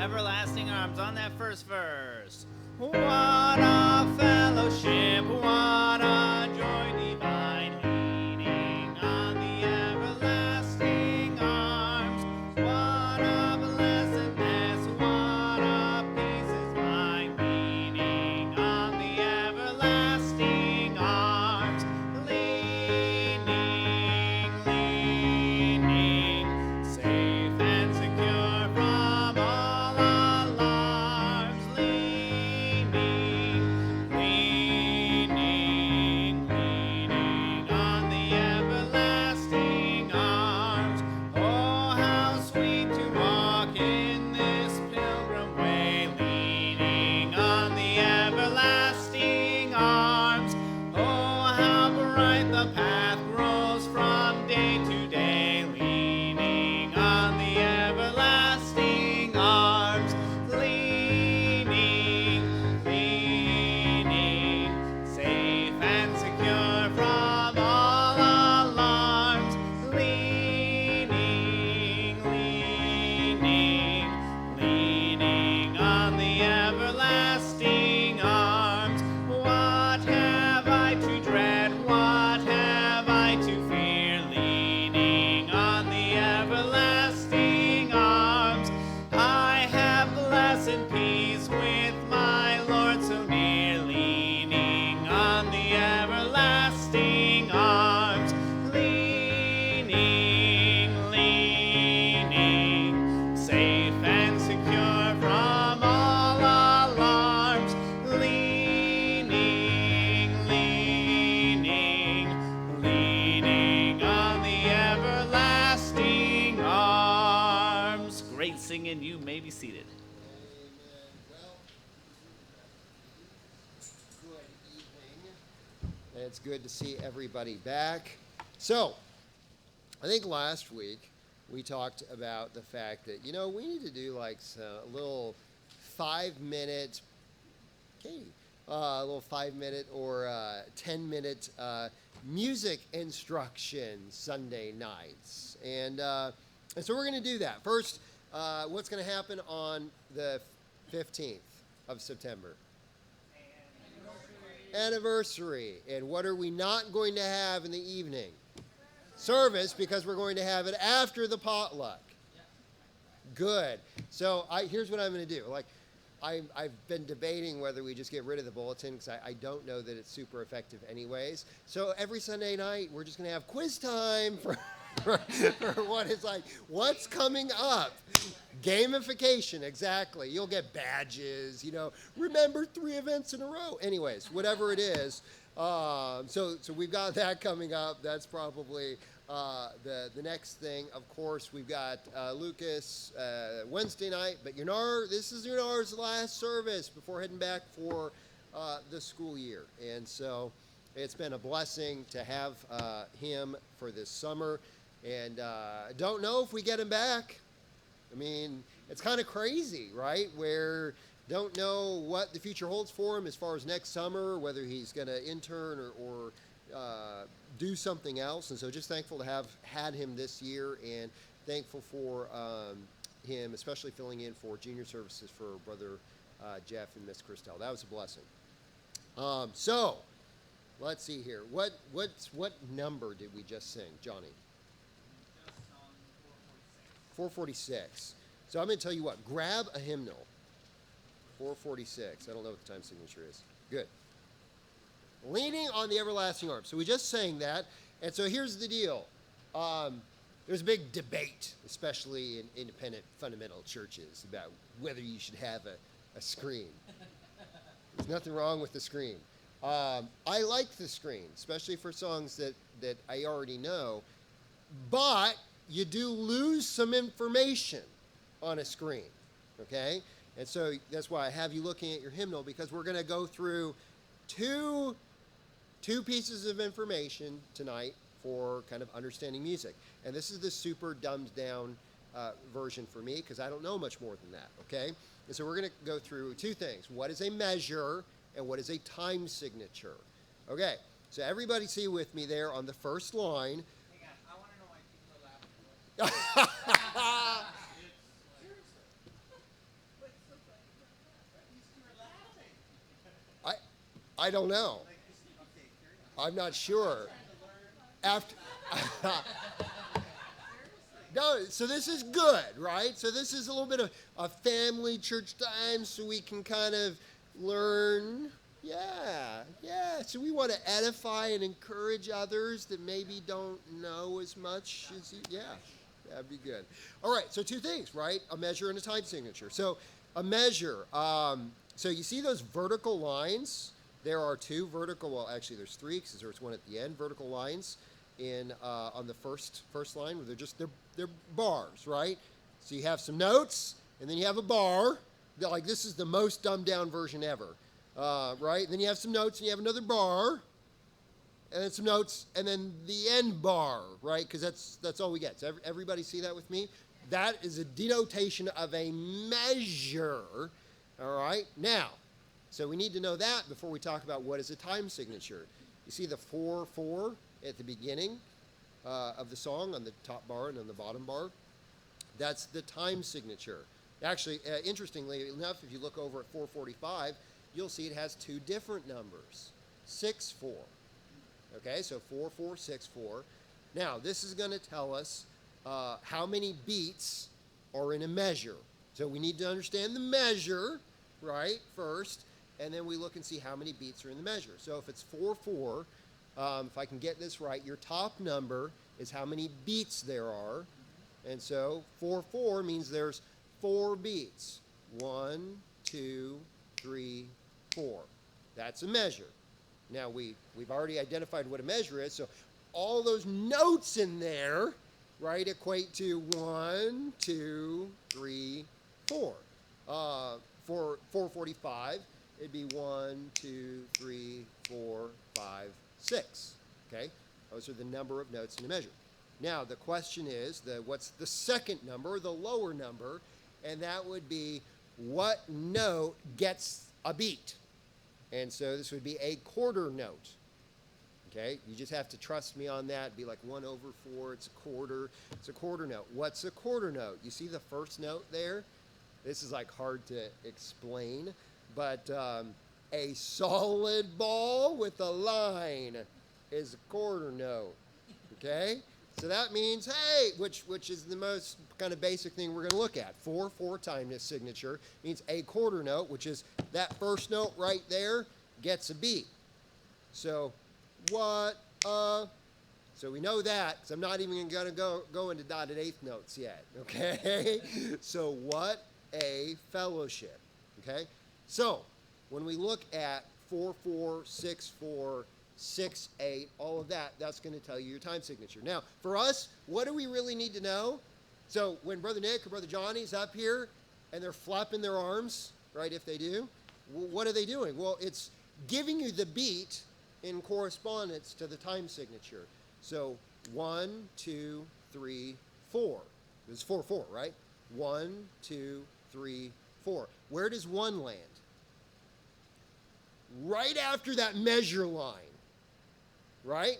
everlasting arms on that first verse. What a fellowship, what a joy divine, leaning on the everlasting arms. What a blessedness, what a peace is mine, leaning on the everlasting arms. Leaning, safe and secure from all alarms. Leaning on the everlasting arms. Oh, how sweet to walk in this pilgrim way, leaning on the everlasting arms. Oh, how bright the path grows from day to day, leaning on the everlasting arms. Leaning, safe and secure from all alarms. Leaning on the everlasting arms. What have I to dread? What have I to fear? Leaning on the everlasting arms. I have blessed peace with my Lord so near. Leaning on the everlasting arms. Leaning, safe and secure from all alarms. Leaning on the everlasting arms. Great singing. You may be seated. Good evening. It's good to see everybody back. So, I think last week we talked about the fact that, we need to do like a little 5 minute, Katie, a little 5 minute or 10 minute music instruction Sunday nights. And so we're going to do that. First, what's going to happen on the 15th of September? Anniversary. And what are we not going to have in the evening? Service, because we're going to have it after the potluck. Good. So here's what I'm going to do. I've been debating whether we just get rid of the bulletin because I don't know that it's super effective anyways. So every Sunday night, we're just going to have quiz time for what it's like. What's coming up? Gamification, exactly. You'll get badges, remember 3 events in a row. Anyways, whatever it is. So we've got that coming up. That's probably the next thing. Of course, we've got Lucas Wednesday night, but this is Yunar's last service before heading back for the school year. And so it's been a blessing to have him for this summer. And don't know if we get him back. I mean, it's kind of crazy, right? Where don't know what the future holds for him as far as next summer, whether he's going to intern or do something else. And so just thankful to have had him this year, and thankful for him, especially filling in for junior services for Brother Jeff and Miss Christelle. That was a blessing. So let's see here. What number did we just sing, Johnny? 446. So I'm going to tell you what. Grab a hymnal. 446. I don't know what the time signature is. Good. Leaning on the everlasting arm. So we just sang that. And so here's the deal. There's a big debate, especially in independent fundamental churches, about whether you should have a screen. There's nothing wrong with the screen. I like the screen, especially for songs that I already know. But you do lose some information on a screen, okay? And so that's why I have you looking at your hymnal, because we're going to go through two pieces of information tonight for kind of understanding music. And this is the super dumbed down version for me, because I don't know much more than that, okay? And so we're going to go through 2 things. What is a measure and what is a time signature? Okay, so everybody see with me there on the first line. I don't know. I'm not sure. After No, so this is good, right? So this is a little bit of a family church time, so we can kind of learn. Yeah. So we want to edify and encourage others that maybe don't know as much as you. Yeah, that'd be good. All right, so 2 things, right? A measure and a time signature. So a measure. So you see those vertical lines? There are 2 vertical. Well, actually, there's 3 because there's one at the end. Vertical lines on the first line, where they're bars, right? So you have some notes, and then you have a bar. Like, this is the most dumbed down version ever. Right? And then you have some notes, and you have another bar, and then some notes, and then the end bar, right? Because that's all we get. So everybody see that with me? That is a denotation of a measure, all right? Now, so we need to know that before we talk about what is a time signature. You see the 4/4 at the beginning of the song on the top bar and on the bottom bar? That's the time signature. Actually, interestingly enough, if you look over at 445, you'll see it has 2 different numbers, 6/4. Okay, so 4/4, 6/4. Now, this is going to tell us how many beats are in a measure. So we need to understand the measure, right, first, and then we look and see how many beats are in the measure. So if it's 4/4, if I can get this right, your top number is how many beats there are. And so 4/4 means there's 4 beats. 1, 2, 3, 4. That's a measure. Now, we've already identified what a measure is, so all those notes in there, right, equate to 1, 2, 3, 4. For 445, it'd be 1, 2, 3, 4, 5, 6. Okay? Those are the number of notes in a measure. Now, the question is, what's the second number, the lower number? And that would be what note gets a beat. And so this would be a quarter note. Okay, you just have to trust me on that. It'd be like 1/4, it's a quarter. It's a quarter note. What's a quarter note? You see the first note there? This is like hard to explain, but a solid ball with a line is a quarter note. Okay, so that means, hey, which is the most kind of basic thing we're going to look at. 4/4 time signature means a quarter note, which is that first note right there gets a beat. So so we know that, because I'm not even going to go into dotted eighth notes yet, okay? So what a fellowship, okay? So when we look at 4/4, 6/4, 6/8, all of that, that's going to tell you your time signature. Now, for us, what do we really need to know? So when Brother Nick or Brother Johnny's up here and they're flapping their arms, right, if they do, what are they doing? Well, it's giving you the beat in correspondence to the time signature. So 1, 2, 3, 4. This is 4/4, right? 1, 2, 3, 4. Where does 1 land? Right after that measure line, right?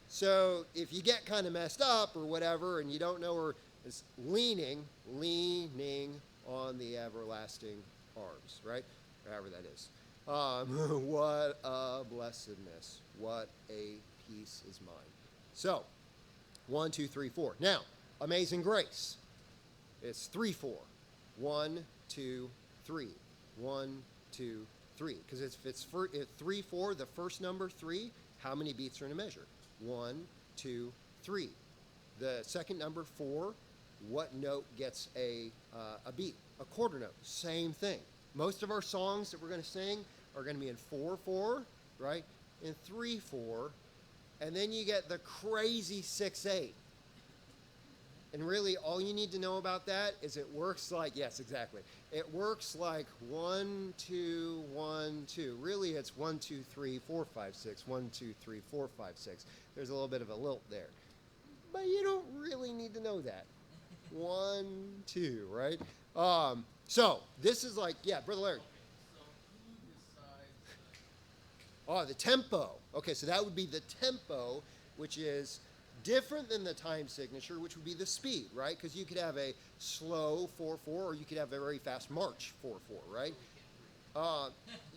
So if you get kind of messed up or whatever and you don't know where it's leaning on the everlasting arms, right? However that is. What a blessedness. What a peace is mine. So, 1, 2, 3, 4. Now, Amazing Grace. It's 3/4. 1, 2, 3. 1, 2, 3. Because if it's 3/4, the first number 3, how many beats are in a measure? 1, 2, 3. The second number 4, what note gets a beat? A quarter note. Same thing. Most of our songs that we're going to sing are going to be in 4/4, right? In 3/4, and then you get the crazy 6/8. And really, all you need to know about that is it works like, yes, exactly. It works like 1, 2, 1, 2. Really, it's 1, 2, 3, 4, 5, 6. 1, 2, 3, 4, 5, 6. There's a little bit of a lilt there. But you don't really need to know that. 1, 2, right? So this is like, yeah, Brother Larry. So who decides Oh, the tempo. Okay, so that would be the tempo, which is different than the time signature, which would be the speed, right? Because you could have a slow 4/4, or you could have a very fast march 4/4, right?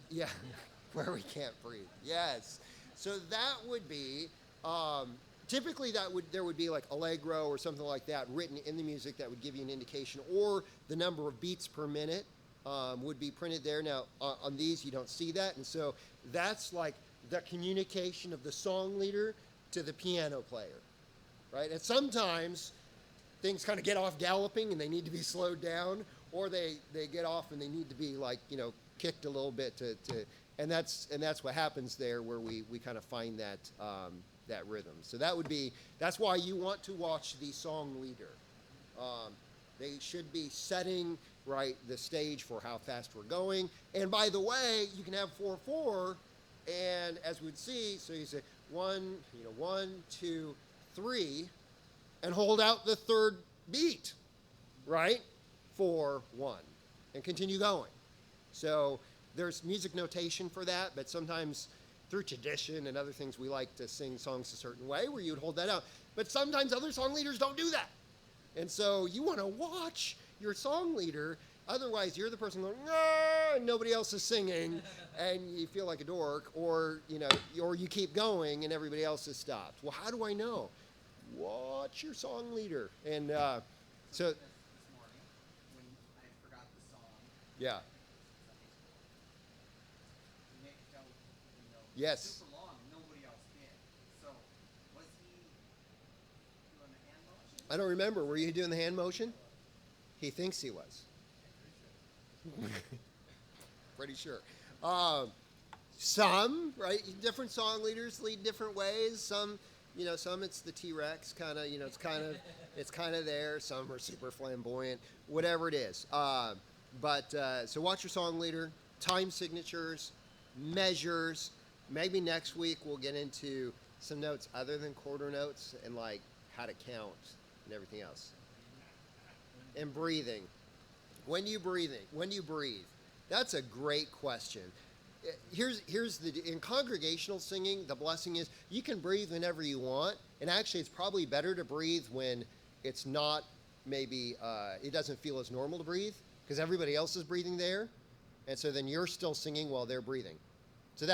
Yeah, where we can't breathe. Yes. So that would be typically there would be like allegro or something like that written in the music that would give you an indication, or the number of beats per minute would be printed there. Now on these you don't see that, and so that's like the communication of the song leader to the piano player, right? And sometimes things kind of get off galloping and they need to be slowed down, or they get off and they need to be like, kicked a little bit to and that's what happens there, where we kind of find that that rhythm. So that's why you want to watch the song leader. They should be setting right the stage for how fast we're going. And by the way, you can have 4/4, and as we'd see, so you say 1, 2, 3, and hold out the third beat, right? 4, 1, and continue going. So there's music notation for that, but sometimes through tradition and other things, we like to sing songs a certain way where you would hold that out. But sometimes other song leaders don't do that. And so you want to watch your song leader. Otherwise, you're the person going, no, and nobody else is singing, and you feel like a dork, or you keep going and everybody else has stopped. Well, how do I know? Watch your song leader. And so, this morning when I forgot the song? yeah. Nick felt, Yes. super long. Nobody else did. So was he doing the hand motion? I don't remember. Were you doing the hand motion? He thinks he was. Pretty sure. Some, right? Different song leaders lead different ways. Some, some it's the T-Rex kind of, it's kind of there. Some are super flamboyant, whatever it is. So watch your song leader, time signatures, measures. Maybe next week we'll get into some notes other than quarter notes and like how to count and everything else. And breathing. When you breathe, that's a great question. In congregational singing, the blessing is you can breathe whenever you want, and actually it's probably better to breathe when it's not maybe it doesn't feel as normal to breathe because everybody else is breathing there, and so then you're still singing while they're breathing. So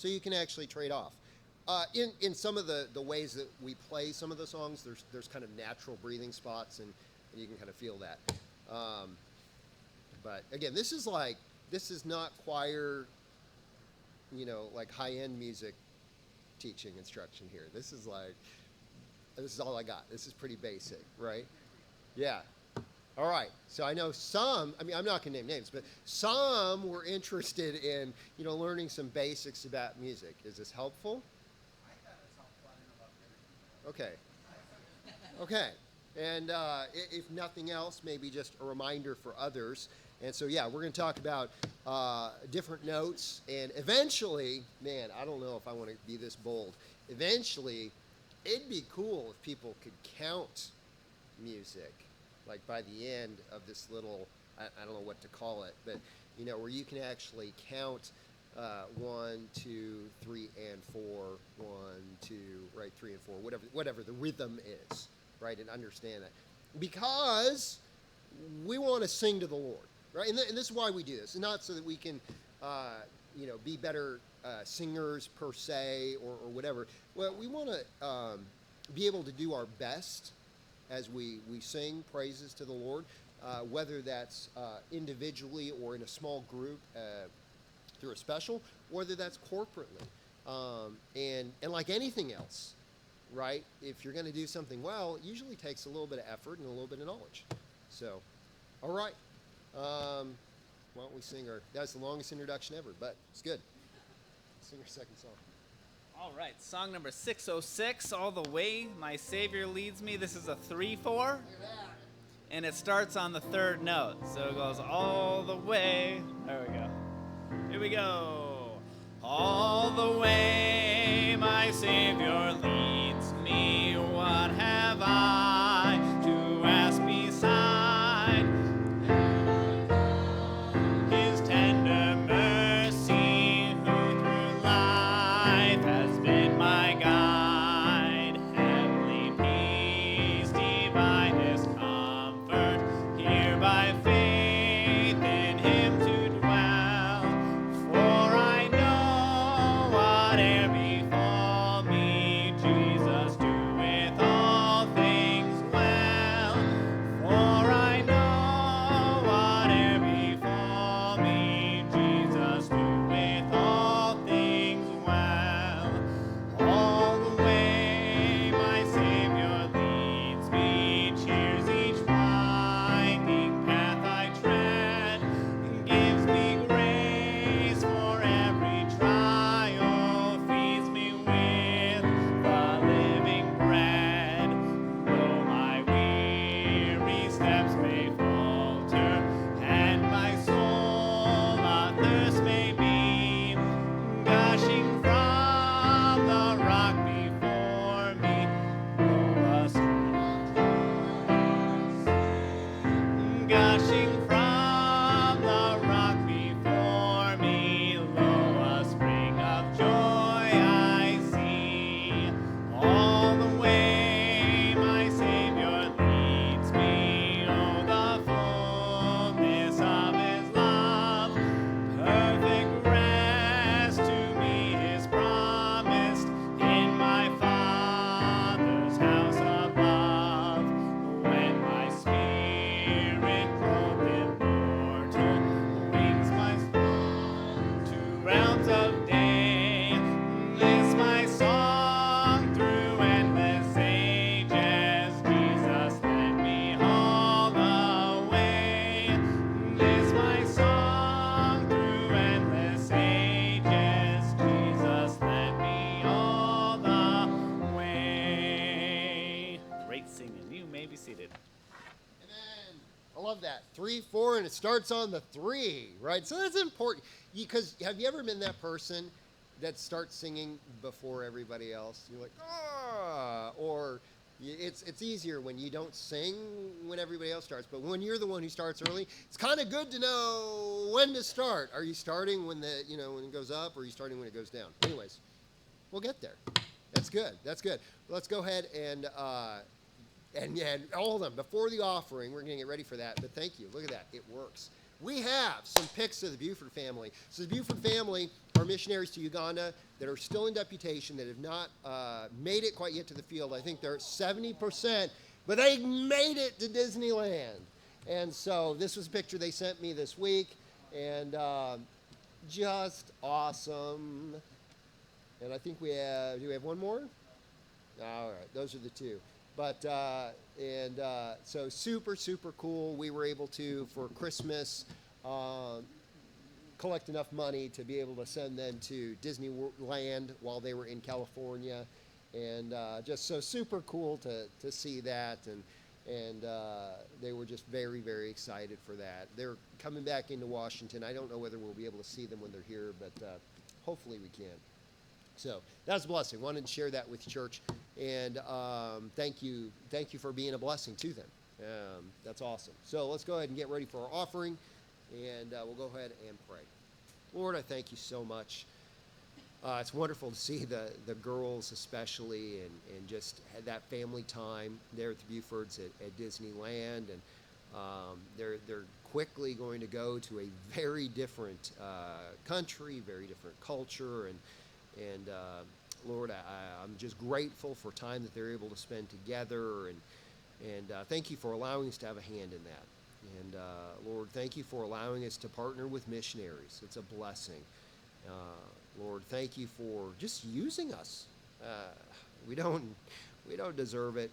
you can actually trade off. In some of the ways that we play some of the songs, there's kind of natural breathing spots, and you can kind of feel that. But again, this is not choir, like high-end music teaching instruction here. This is all I got. This is pretty basic, right? Yeah. All right. So I know some, I'm not going to name names, but some were interested in, learning some basics about music. Is this helpful? I thought it was helpful. I didn't know about everything. Okay. And if nothing else, maybe just a reminder for others. And so, we're going to talk about different notes. And eventually, man, I don't know if I want to be this bold. Eventually, it'd be cool if people could count music, like by the end of this little, I don't know what to call it, but, where you can actually count 1, 2, 3, and 4, 1, 2, right, 3 and 4, whatever the rhythm is. Right, and understand that, because we want to sing to the Lord, right? And this is why we do this, and not so that we can, be better singers per se or whatever. Well, we want to be able to do our best as we sing praises to the Lord, whether that's individually or in a small group through a special, whether that's corporately, and like anything else. Right? If you're going to do something well, it usually takes a little bit of effort and a little bit of knowledge. So, all right. Why don't we sing that's the longest introduction ever, but it's good. Sing our second song. All right, song number 606, All the Way, My Savior Leads Me. This is a 3/4, and it starts on the third note. So it goes all the way. There we go. Here we go. All the way, my Savior leads me. What have I to ask beside His tender mercy, who through life has been my guide? Heavenly peace, divinest comfort, here by faith in Him to dwell. For I know whate'er befall me, Jesus doeth all things well. For I know whate'er befall me, Jesus doeth all things well. All the way my Savior leads me, cheers each winding path I tread, gives me grace for every trial, feeds me with the living bread. Though my weary steps may falter, and my soul athirst may be, gushing from the rock before me, lo, a stream of joy. Gushing from the rock before me, lo, a spring of joy I see. All the way my Savior leads me, oh, the fullness of His love. Perfect rest to me is promised in my Father's house above. When my spirit clothed in mortal wings must to realms of day, this my song through endless ages. Jesus led me all the way. This my song through endless ages. Jesus led me all the way. Great singing. You may be seated. Amen. I love that. 3, 4, and it starts on the 3, right? So that's important. Because have you ever been that person that start singing before everybody else? You're like, ah, or it's easier when you don't sing when everybody else starts, but when you're the one who starts early, it's kind of good to know when to start. Are you starting when when it goes up, or are you starting when it goes down? Anyways, we'll get there. That's good. That's good. Let's go ahead and all of them before the offering. We're going to get ready for that. But thank you. Look at that. It works. We have some pics of the Buford family. So the Buford family are missionaries to Uganda that are still in deputation, that have not made it quite yet to the field. I think they're at 70%, but they made it to Disneyland. And so this was a picture they sent me this week, and just awesome. And I think do we have one more? All right, those are the two. But, so super, super cool. We were able to, for Christmas, collect enough money to be able to send them to Disneyland while they were in California. And just so super cool to see that. And they were just very, very excited for that. They're coming back into Washington. I don't know whether we'll be able to see them when they're here, but hopefully we can. So that's a blessing. Wanted to share that with church, and thank you for being a blessing to them. That's awesome. So let's go ahead and get ready for our offering, and we'll go ahead and pray. Lord, I thank you so much. It's wonderful to see the girls especially, and just had that family time there at the Bufords at Disneyland, and they're quickly going to go to a very different country, very different culture, and Lord, I'm just grateful for time that they're able to spend together, and thank you for allowing us to have a hand in that. And Lord, thank you for allowing us to partner with missionaries. It's a blessing. Lord, thank you for just using us. We don't deserve it,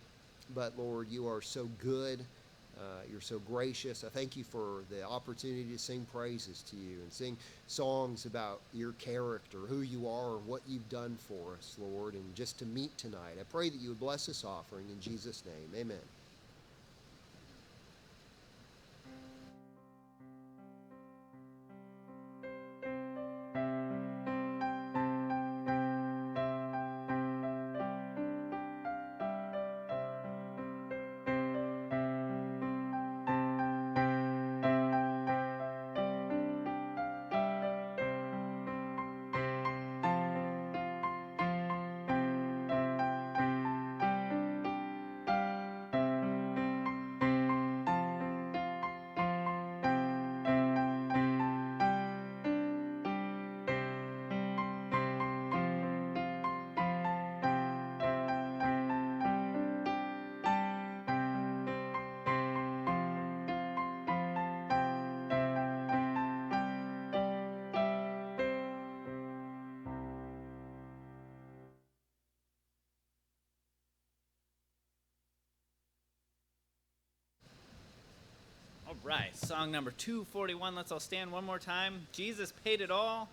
but Lord, you are so good. You're so gracious. I thank you for the opportunity to sing praises to you and sing songs about your character, who you are, and what you've done for us, Lord, and just to meet tonight. I pray that you would bless this offering in Jesus' name. Amen. All right, song number 241. Let's all stand one more time. Jesus paid it all.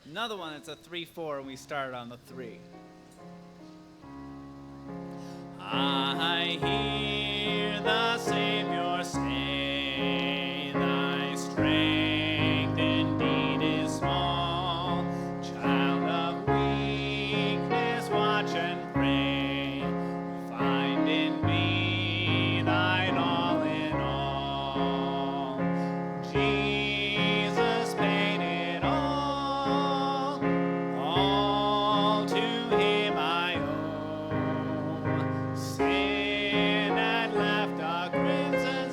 Another one, it's a 3-4, and we start on the 3. I hear the Savior say, thy strength indeed is small. Child of weakness, watch and pray. Find in me thine all in all. Jesus paid it all to him I owe. Sin had left a crimson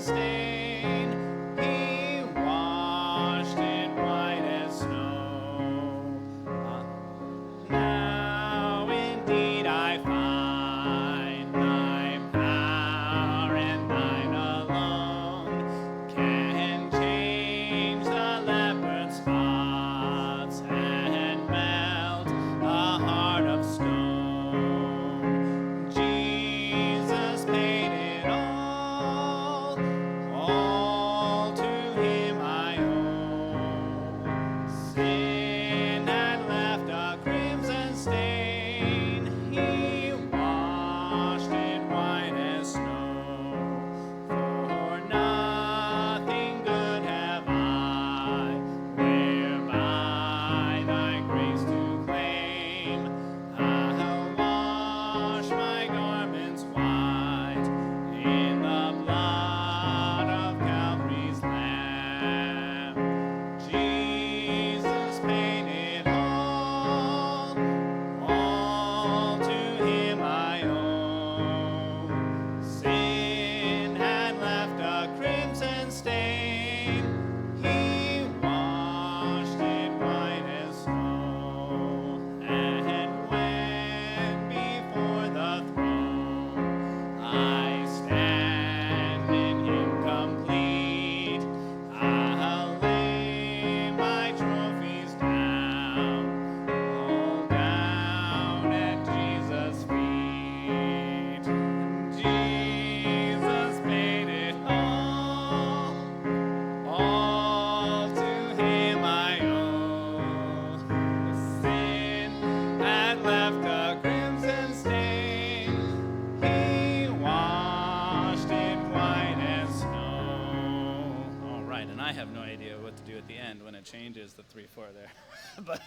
changes the 3-4 there. But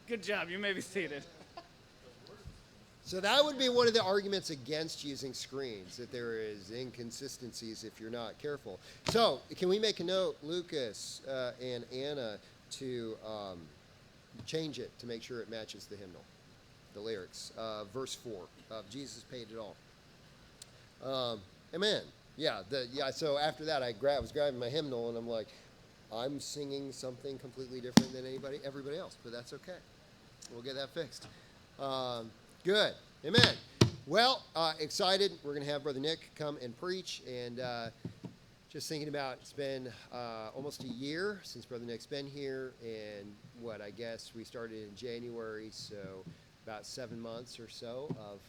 good job. You may be seated. So that would be one of the arguments against using screens, that there is inconsistencies if you're not careful. So can we make a note, Lucas and Anna, to change it to make sure it matches the hymnal, the lyrics, verse 4 of Jesus Paid It All. Amen. Yeah. So after that, I was grabbing my hymnal, and I'm like, I'm singing something completely different than everybody else, but that's okay. We'll get that fixed. Good. Amen. Well, excited. We're going to have Brother Nick come and preach. And just thinking about, it's been almost a year since Brother Nick's been here. And I guess we started in January, so about 7 months or so of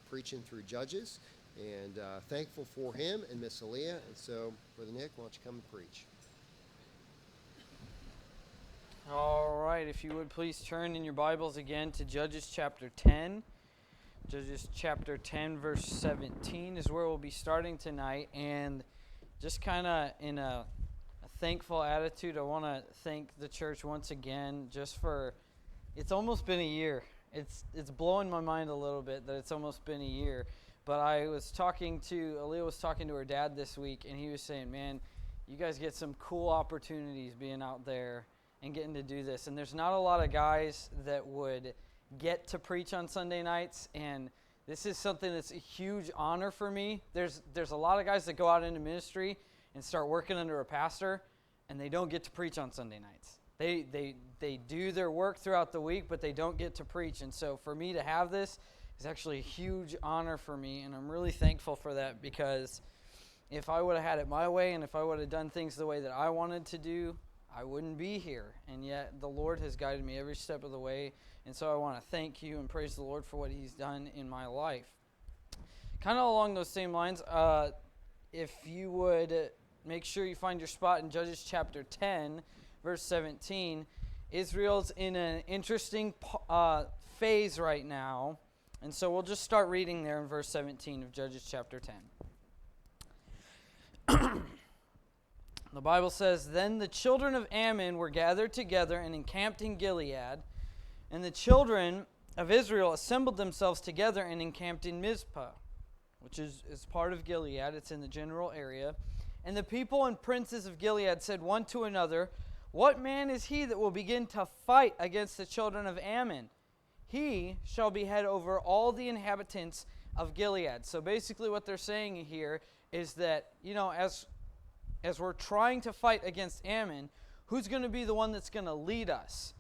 preaching through Judges. And thankful for him and Miss Aaliyah. And so, Brother Nick, why don't you come and preach? All right, if you would please turn in your Bibles again to Judges chapter 10. Judges chapter 10, verse 17 is where we'll be starting tonight. And just kind of in a thankful attitude, I want to thank the church once again just for, it's almost been a year. It's blowing my mind a little bit that it's almost been a year. But Aaliyah was talking to her dad this week, and he was saying, man, you guys get some cool opportunities being out there and getting to do this. And there's not a lot of guys that would get to preach on Sunday nights, and this is something that's a huge honor for me. There's a lot of guys that go out into ministry and start working under a pastor, and they don't get to preach on Sunday nights. They do their work throughout the week, but they don't get to preach. And so for me to have this is actually a huge honor for me, and I'm really thankful for that, because if I would have had it my way and if I would have done things the way that I wanted to do, I wouldn't be here. And yet the Lord has guided me every step of the way. And so I want to thank you and praise the Lord for what he's done in my life. Kind of along those same lines, if you would make sure you find your spot in Judges chapter 10, verse 17. Israel's in an interesting phase right now. And so we'll just start reading there in verse 17 of Judges chapter 10. The Bible says, Then the children of Ammon were gathered together and encamped in Gilead, and the children of Israel assembled themselves together and encamped in Mizpah, which is part of Gilead. It's in the general area. And the people and princes of Gilead said one to another, What man is he that will begin to fight against the children of Ammon? He shall be head over all the inhabitants of Gilead. So basically what they're saying here is that, as we're trying to fight against Ammon, who's going to be the one that's going to lead us?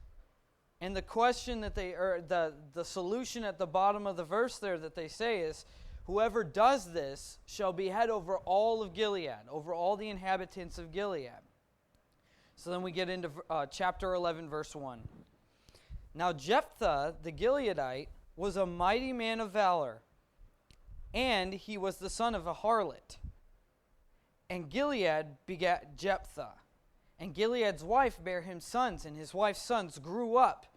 And the question that the solution at the bottom of the verse there that they say is, whoever does this shall be head over all of Gilead, over all the inhabitants of Gilead. So then we get into chapter 11, verse 1. Now Jephthah the Gileadite was a mighty man of valor, and he was the son of a harlot. And Gilead begat Jephthah. And Gilead's wife bare him sons, and his wife's sons grew up.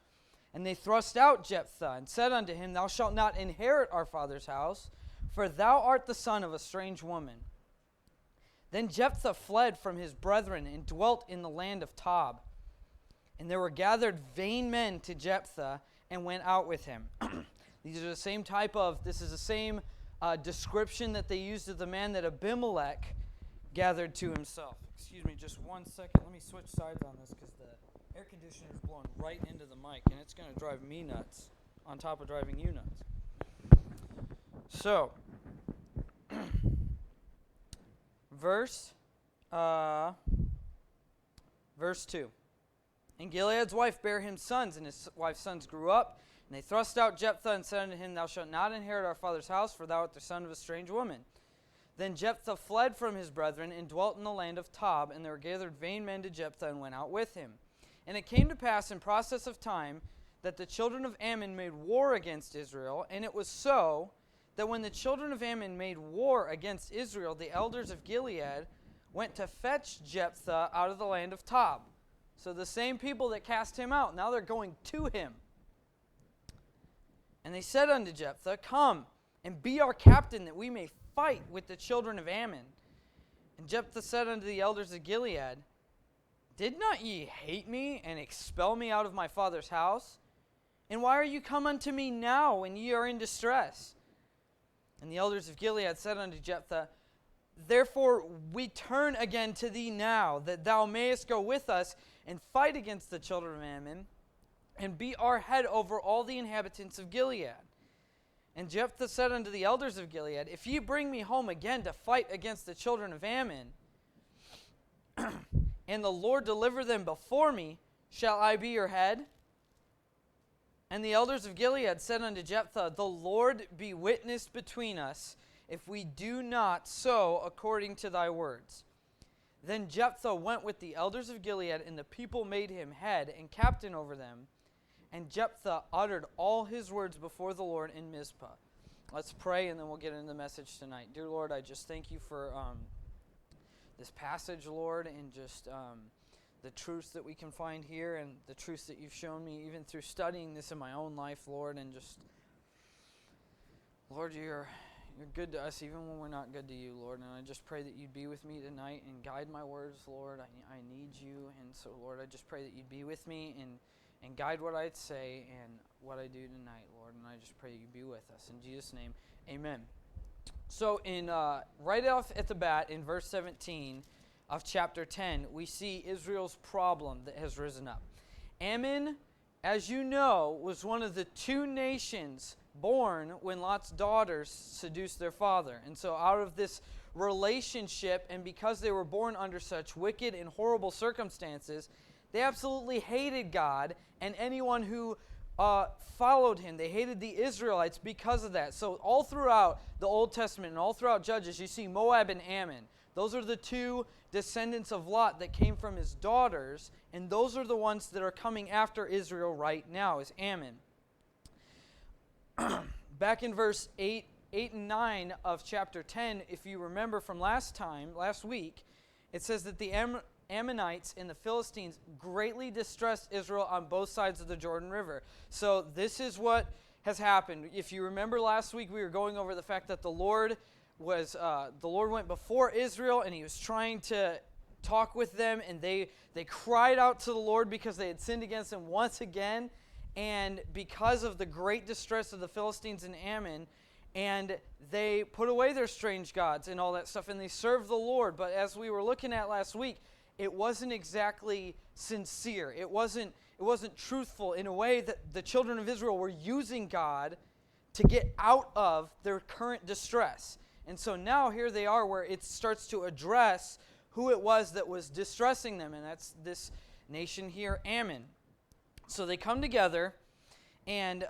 And they thrust out Jephthah, and said unto him, Thou shalt not inherit our father's house, for thou art the son of a strange woman. Then Jephthah fled from his brethren, and dwelt in the land of Tob. And there were gathered vain men to Jephthah, and went out with him. This is the same description that they used of the man that Abimelech gathered to himself. Excuse me just 1 second. Let me switch sides on this because the air conditioner is blowing right into the mic, and it's going to drive me nuts on top of driving you nuts. So, verse 2. And Gilead's wife bare him sons, and his wife's sons grew up. And they thrust out Jephthah, and said unto him, Thou shalt not inherit our father's house, for thou art the son of a strange woman. Then Jephthah fled from his brethren, and dwelt in the land of Tob. And there were gathered vain men to Jephthah, and went out with him. And it came to pass in process of time, that the children of Ammon made war against Israel. And it was so, that when the children of Ammon made war against Israel, the elders of Gilead went to fetch Jephthah out of the land of Tob. So the same people that cast him out, now they're going to him. And they said unto Jephthah, Come, and be our captain, that we may fight with the children of Ammon. And Jephthah said unto the elders of Gilead, Did not ye hate me and expel me out of my father's house? And why are you come unto me now when ye are in distress? And the elders of Gilead said unto Jephthah, Therefore we turn again to thee now, that thou mayest go with us and fight against the children of Ammon, and be our head over all the inhabitants of Gilead. And Jephthah said unto the elders of Gilead, If ye bring me home again to fight against the children of Ammon, and the Lord deliver them before me, shall I be your head? And the elders of Gilead said unto Jephthah, The Lord be witness between us, if we do not so according to thy words. Then Jephthah went with the elders of Gilead, and the people made him head and captain over them. And Jephthah uttered all his words before the Lord in Mizpah. Let's pray, and then we'll get into the message tonight. Dear Lord, I just thank you for this passage, Lord, and just the truths that we can find here and the truths that you've shown me even through studying this in my own life, Lord, and just, Lord, you're good to us even when we're not good to you, Lord, and I just pray that you'd be with me tonight and guide my words, Lord. I need you, and so, Lord, I just pray that you'd be with me and guide what I'd say and what I do tonight, Lord, and I just pray that you'd be with us. In Jesus' name, amen. So in right off at the bat, in verse 17 of chapter 10, we see Israel's problem that has risen up. Ammon, as you know, was one of the two nations born when Lot's daughters seduced their father. And so out of this relationship, and because they were born under such wicked and horrible circumstances, they absolutely hated God and anyone who followed him. They hated the Israelites because of that. So all throughout the Old Testament and all throughout Judges, you see Moab and Ammon. Those are the two descendants of Lot that came from his daughters, and those are the ones that are coming after Israel right now, is Ammon. Back in verse 8 and 9 of chapter 10, if you remember from last week, it says that the Ammonites and the Philistines greatly distressed Israel on both sides of the Jordan River. So this is what has happened. If you remember last week, we were going over the fact that the Lord went before Israel, and he was trying to talk with them, and they cried out to the Lord because they had sinned against him once again, and because of the great distress of the Philistines and Ammon, and they put away their strange gods and all that stuff, and they served the Lord. But as we were looking at last week, it wasn't exactly sincere. It wasn't truthful in a way that the children of Israel were using God to get out of their current distress. And so now here they are where it starts to address who it was that was distressing them, and that's this nation here, Ammon. So they come together, and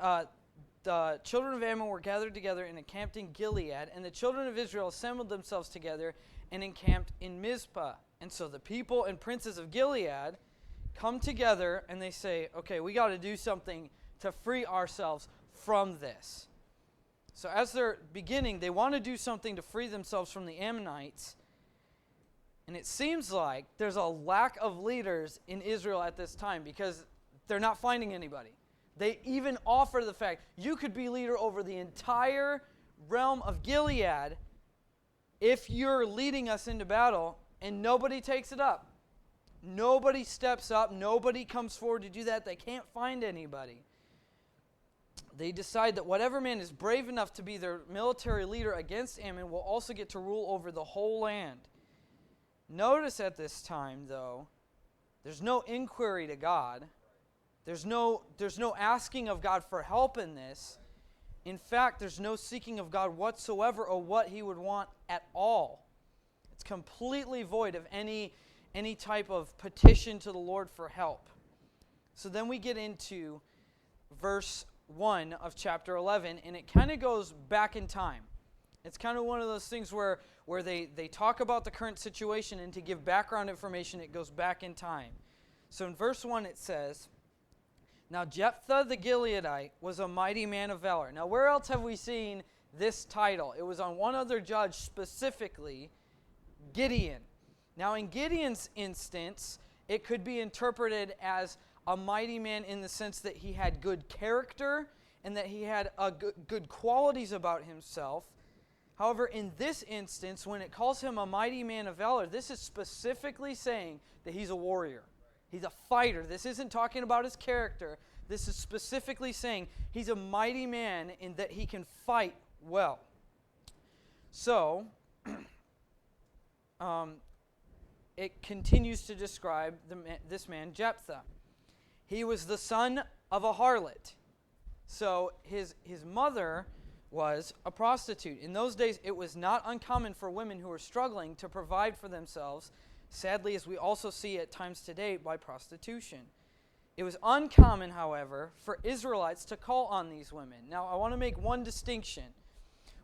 the children of Ammon were gathered together and encamped in Gilead, and the children of Israel assembled themselves together and encamped in Mizpah. And so the people and princes of Gilead come together, and they say, okay, we got to do something to free ourselves from this. So as they're beginning, they want to do something to free themselves from the Ammonites. And it seems like there's a lack of leaders in Israel at this time because they're not finding anybody. They even offer the fact, you could be leader over the entire realm of Gilead if you're leading us into battle, and nobody takes it up. Nobody steps up. Nobody comes forward to do that. They can't find anybody. They decide that whatever man is brave enough to be their military leader against Ammon will also get to rule over the whole land. Notice at this time, though, there's no inquiry to God. There's no asking of God for help in this. In fact, there's no seeking of God whatsoever or what he would want at all. It's completely void of any type of petition to the Lord for help. So then we get into verse 1 of chapter 11, and it kind of goes back in time. It's kind of one of those things where they talk about the current situation, and to give background information, it goes back in time. So in verse 1 it says, Now Jephthah the Gileadite was a mighty man of valor. Now where else have we seen this title? It was on one other judge specifically, Gideon. Now in Gideon's instance, it could be interpreted as a mighty man in the sense that he had good character and that he had good qualities about himself. However, in this instance, when it calls him a mighty man of valor, this is specifically saying that he's a warrior. He's a fighter. This isn't talking about his character. This is specifically saying he's a mighty man in that he can fight well. So, it continues to describe this man, Jephthah. He was the son of a harlot. So his mother was a prostitute. In those days, it was not uncommon for women who were struggling to provide for themselves, sadly, as we also see at times today, by prostitution. It was uncommon, however, for Israelites to call on these women. Now, I want to make one distinction.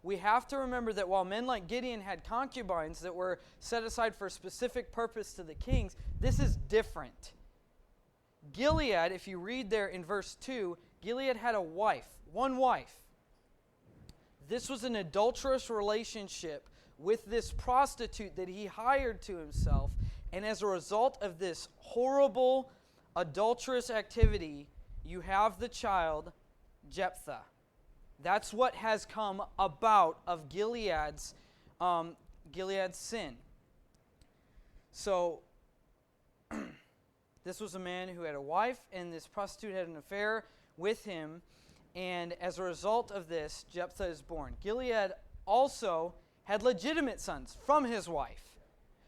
We have to remember that while men like Gideon had concubines that were set aside for a specific purpose to the kings, this is different. Gilead, if you read there in verse 2, Gilead had a wife, one wife. This was an adulterous relationship with this prostitute that he hired to himself, and as a result of this horrible adulterous activity, you have the child Jephthah. That's what has come about of Gilead's sin. So, this was a man who had a wife, and this prostitute had an affair with him, and as a result of this, Jephthah is born. Gilead also had legitimate sons from his wife,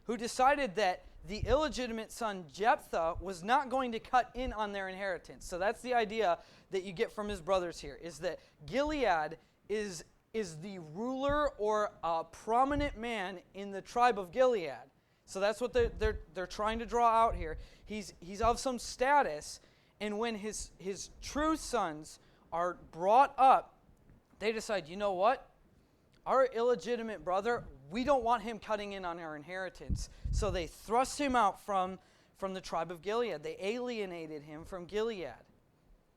who decided that the illegitimate son Jephthah was not going to cut in on their inheritance. So that's the idea that you get from his brothers here, is that Gilead is the ruler or a prominent man in the tribe of Gilead. So that's what they're trying to draw out here. He's of some status, and when his true sons are brought up, they decide, you know what? Our illegitimate brother, we don't want him cutting in on our inheritance. So they thrust him out from the tribe of Gilead. They alienated him from Gilead.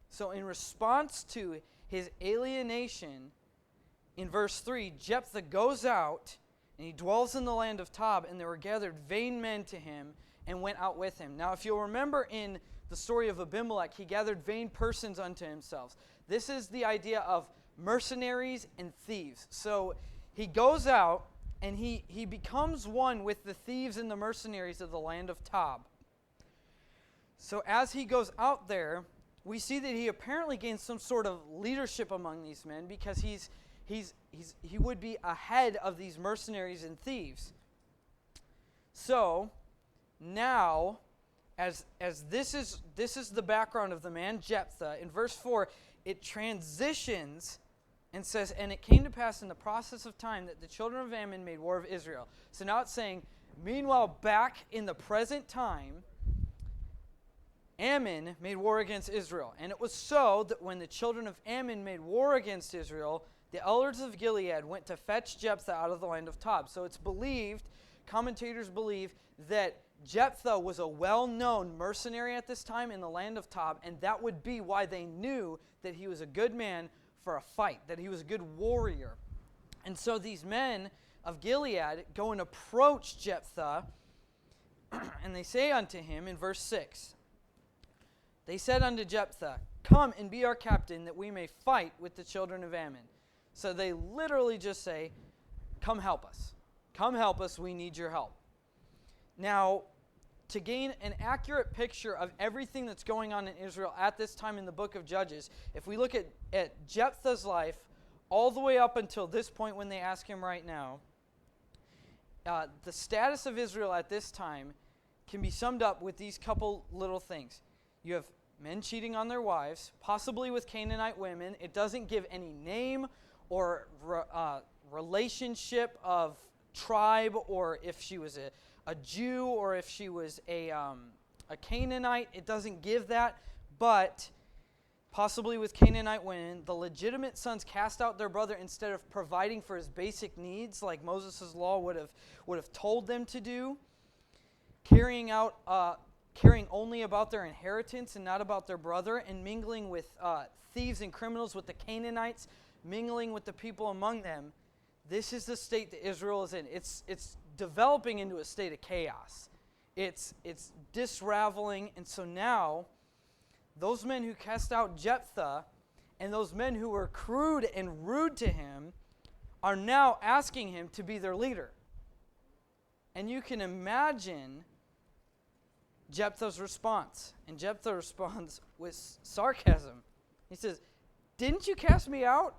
So in response to his alienation, in verse 3, Jephthah goes out, and he dwells in the land of Tob, and there were gathered vain men to him, and went out with him. Now, if you'll remember in the story of Abimelech, he gathered vain persons unto himself. This is the idea of mercenaries and thieves. So he goes out, and he becomes one with the thieves and the mercenaries of the land of Tob. So as he goes out there, we see that he apparently gains some sort of leadership among these men, because he would be ahead of these mercenaries and thieves. So now, as this is the background of the man Jephthah, in verse 4, it transitions and says, and it came to pass in the process of time that the children of Ammon made war of Israel. So now it's saying, meanwhile, back in the present time, Ammon made war against Israel. And it was so that when the children of Ammon made war against Israel, the elders of Gilead went to fetch Jephthah out of the land of Tob. So it's believed, commentators believe, that Jephthah was a well-known mercenary at this time in the land of Tob, and that would be why they knew that he was a good man for a fight, that he was a good warrior. And so these men of Gilead go and approach Jephthah, and they say unto him in verse 6, they said unto Jephthah, come and be our captain, that we may fight with the children of Ammon. So they literally just say, come help us. Come help us, we need your help. Now, to gain an accurate picture of everything that's going on in Israel at this time in the book of Judges, if we look at Jephthah's life all the way up until this point when they ask him right now, the status of Israel at this time can be summed up with these couple little things. You have men cheating on their wives, possibly with Canaanite women. It doesn't give any name or relationship of tribe, or if she was a Jew or if she was a Canaanite. It doesn't give that, but possibly with Canaanite women, the legitimate sons cast out their brother instead of providing for his basic needs like Moses' law would have told them to do, caring only about their inheritance and not about their brother, and mingling with thieves and criminals, with the Canaanites, mingling with the people among them. This is the state that Israel is in. It's developing into a state of chaos. It's disraveling, and so now those men who cast out Jephthah and those men who were crude and rude to him are now asking him to be their leader. And you can imagine Jephthah's response. And Jephthah responds with sarcasm. He says, didn't you cast me out?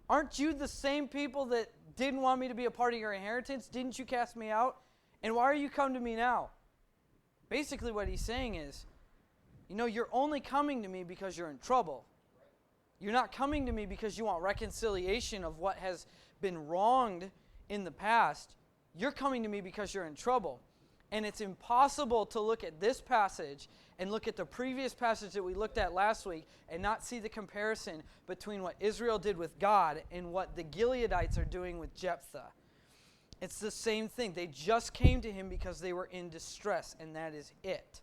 Aren't you the same people that didn't want me to be a part of your inheritance? Didn't you cast me out? And why are you come to me now? Basically what he's saying is, you're only coming to me because you're in trouble. You're not coming to me because you want reconciliation of what has been wronged in the past. You're coming to me because you're in trouble. And it's impossible to look at this passage and look at the previous passage that we looked at last week and not see the comparison between what Israel did with God and what the Gileadites are doing with Jephthah. It's the same thing. They just came to him because they were in distress, and that is it.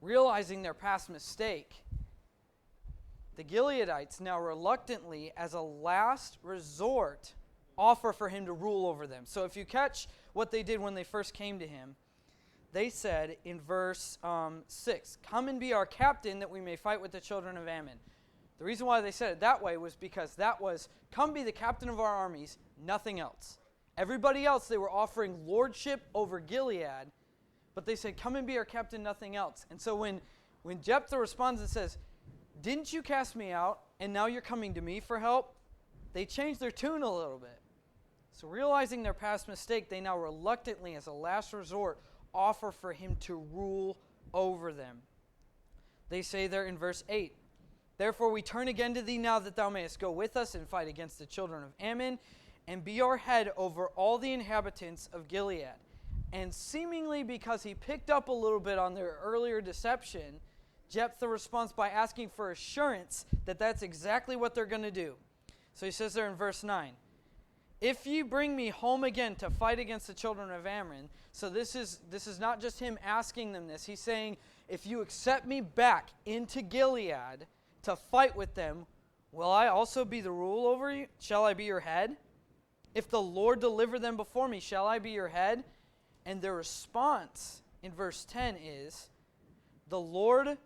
Realizing their past mistake, the Gileadites now reluctantly, as a last resort, offer for him to rule over them. So if you catch what they did when they first came to him, they said in verse 6, come and be our captain that we may fight with the children of Ammon. The reason why they said it that way was because that was, come be the captain of our armies, nothing else. Everybody else, they were offering lordship over Gilead, but they said, come and be our captain, nothing else. And so when Jephthah responds and says, didn't you cast me out, and now you're coming to me for help? They changed their tune a little bit. So realizing their past mistake, they now reluctantly, as a last resort, offer for him to rule over them. They say there in verse 8, therefore we turn again to thee now that thou mayest go with us and fight against the children of Ammon, and be our head over all the inhabitants of Gilead. And seemingly because he picked up a little bit on their earlier deception, Jephthah responds by asking for assurance that that's exactly what they're going to do. So he says there in verse 9, if ye bring me home again to fight against the children of Ammon, so this is not just him asking them this. He's saying, if you accept me back into Gilead to fight with them, will I also be the rule over you? Shall I be your head? If the Lord deliver them before me, shall I be your head? And their response in verse 10 is, the Lord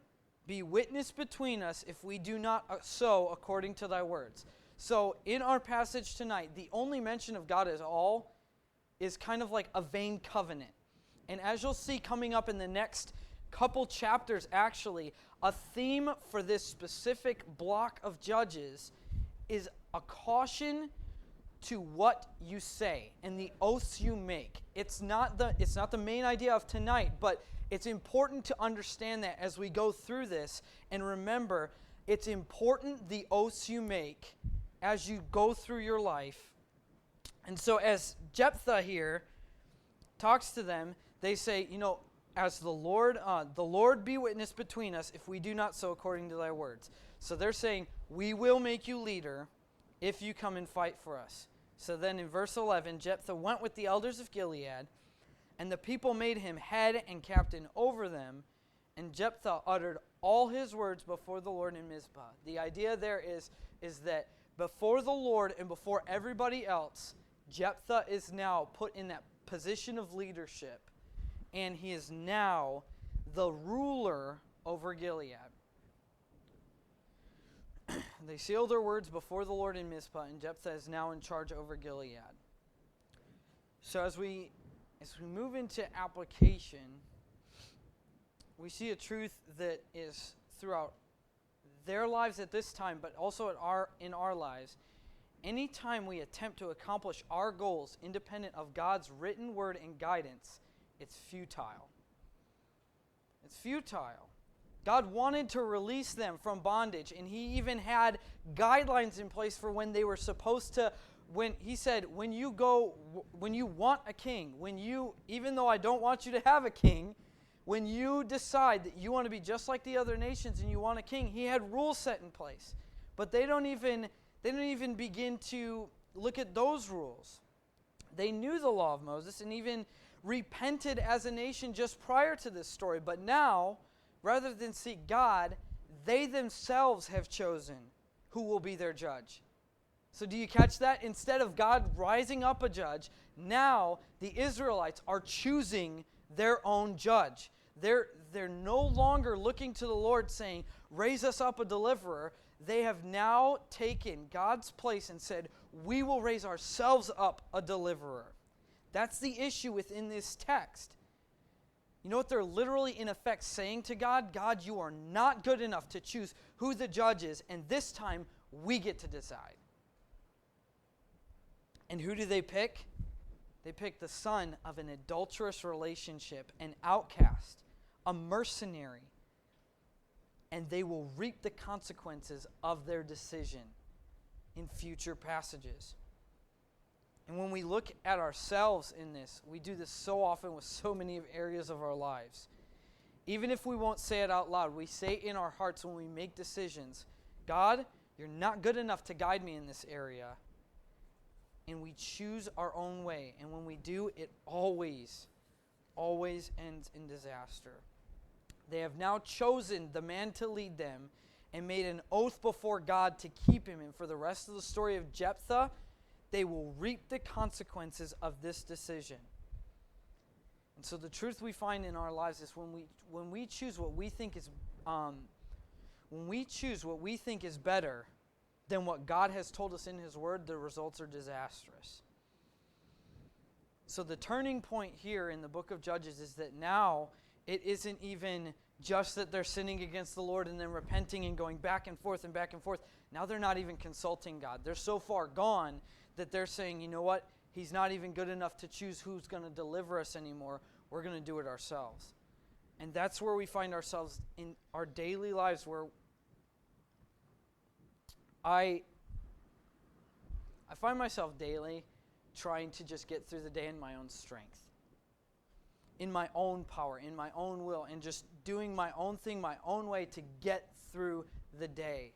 be witness between us if we do not so according to thy words. So in our passage tonight, the only mention of God at all is kind of like a vain covenant. And as you'll see coming up in the next couple chapters, actually, a theme for this specific block of Judges is a caution to what you say and the oaths you make. It's not the main idea of tonight, but it's important to understand that as we go through this. And remember, it's important the oaths you make as you go through your life. And so as Jephthah here talks to them, they say, as the Lord be witness between us if we do not so according to thy words. So they're saying, we will make you leader if you come and fight for us. So then in verse 11, Jephthah went with the elders of Gilead, and the people made him head and captain over them, and Jephthah uttered all his words before the Lord in Mizpah. The idea there is that before the Lord and before everybody else, Jephthah is now put in that position of leadership, and he is now the ruler over Gilead. They seal their words before the Lord in Mizpah, and Jephthah is now in charge over Gilead. So as we move into application, we see a truth that is throughout their lives at this time, but also in our lives. Anytime we attempt to accomplish our goals independent of God's written word and guidance, it's futile. It's futile. God wanted to release them from bondage, and he even had guidelines in place for when they were supposed to, when he said, when you want a king, even though I don't want you to have a king, when you decide that you want to be just like the other nations and you want a king, he had rules set in place. But they don't even begin to look at those rules. They knew the law of Moses and even repented as a nation just prior to this story. But now, rather than seek God, they themselves have chosen who will be their judge. So do you catch that? Instead of God rising up a judge, now the Israelites are choosing their own judge. They're no longer looking to the Lord saying, raise us up a deliverer. They have now taken God's place and said, we will raise ourselves up a deliverer. That's the issue within this text. You know what they're literally in effect saying to God? God, you are not good enough to choose who the judge is, and this time we get to decide. And who do they pick? They pick the son of an adulterous relationship, an outcast, a mercenary, and they will reap the consequences of their decision in future passages. And when we look at ourselves in this, we do this so often with so many areas of our lives. Even if we won't say it out loud, we say in our hearts when we make decisions, God, you're not good enough to guide me in this area. And we choose our own way. And when we do, it always ends in disaster. They have now chosen the man to lead them and made an oath before God to keep him. And for the rest of the story of Jephthah, they will reap the consequences of this decision. And so the truth we find in our lives is when we choose what we think is better than what God has told us in his word, the results are disastrous. So the turning point here in the book of Judges is that now it isn't even just that they're sinning against the Lord and then repenting and going back and forth and back and forth. Now they're not even consulting God. They're so far gone that they're saying, you know what? He's not even good enough to choose who's going to deliver us anymore. We're going to do it ourselves. And that's where we find ourselves in our daily lives, where I find myself daily trying to just get through the day in my own strength, in my own power, in my own will, and just doing my own thing my own way to get through the day.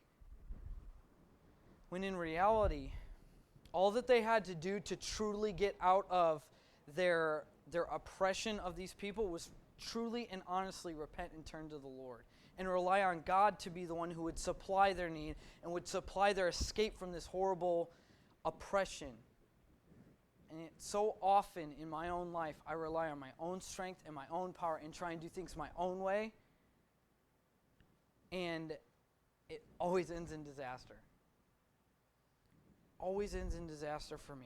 When in reality, all that they had to do to truly get out of their oppression of these people was truly and honestly repent and turn to the Lord and rely on God to be the one who would supply their need and would supply their escape from this horrible oppression. And so often in my own life, I rely on my own strength and my own power and try and do things my own way, and it always ends in disaster. Always ends in disaster for me.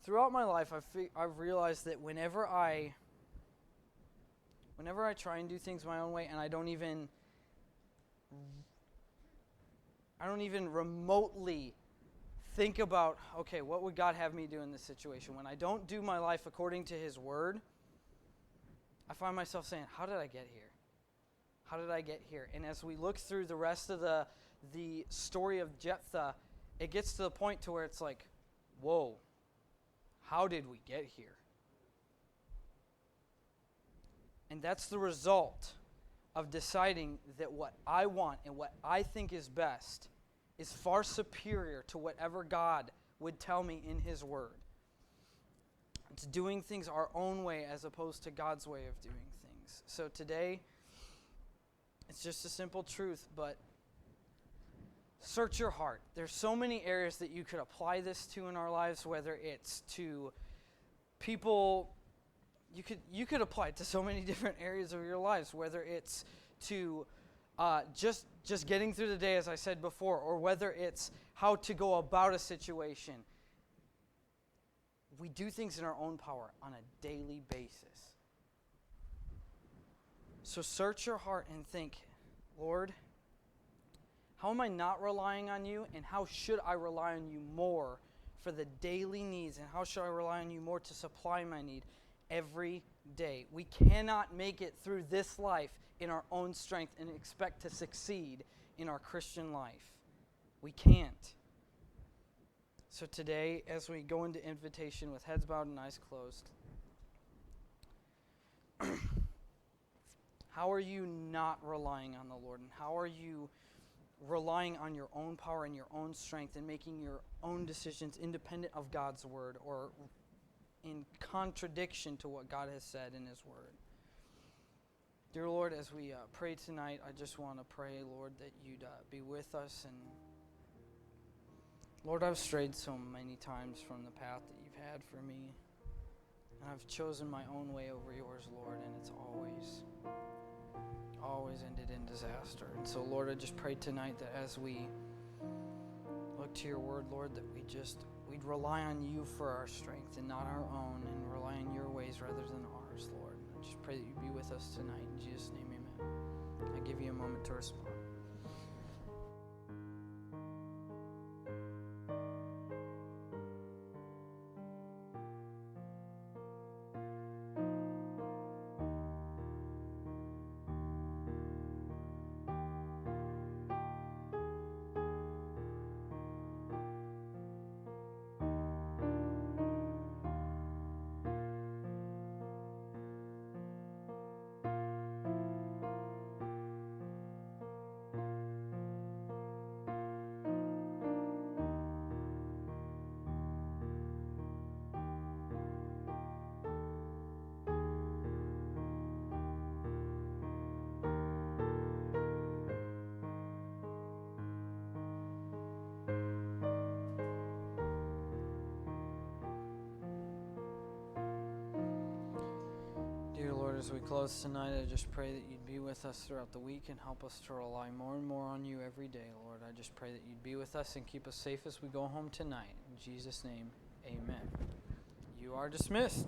Throughout my life, I've realized that whenever I try and do things my own way, and I don't even remotely think about, okay, what would God have me do in this situation? When I don't do my life according to his word, I find myself saying, how did I get here? How did I get here? And as we look through the rest of the story of Jephthah, it gets to the point to where it's like, whoa, how did we get here? And that's the result of deciding that what I want and what I think is best is far superior to whatever God would tell me in his word. It's doing things our own way as opposed to God's way of doing things. So today, it's just a simple truth, but search your heart. There's so many areas that you could apply this to in our lives, whether it's to people. You could apply it to so many different areas of your lives, whether it's to just getting through the day, as I said before, or whether it's how to go about a situation. We do things in our own power on a daily basis. So search your heart and think, Lord, how am I not relying on you, and how should I rely on you more for the daily needs, and how should I rely on you more to supply my need every day? We cannot make it through this life in our own strength and expect to succeed in our Christian life. We can't. So today, as we go into invitation with heads bowed and eyes closed, how are you not relying on the Lord? And how are you relying on your own power and your own strength and making your own decisions independent of God's word or in contradiction to what God has said in his word? Dear Lord, as we pray tonight, I just want to pray, Lord, that you'd be with us. And Lord, I've strayed so many times from the path that you've had for me. And I've chosen my own way over yours, Lord, and it's always ended in disaster. And so, Lord, I just pray tonight that as we look look to your word, Lord, that we'd rely on you for our strength and not our own, and rely on your ways rather than ours, Lord. I just pray that you be with us tonight. In Jesus' name, amen. I give you a moment to respond. Dear Lord, as we close tonight, I just pray that you'd be with us throughout the week and help us to rely more and more on you every day, Lord. I just pray that you'd be with us and keep us safe as we go home tonight. In Jesus' name, amen. You are dismissed.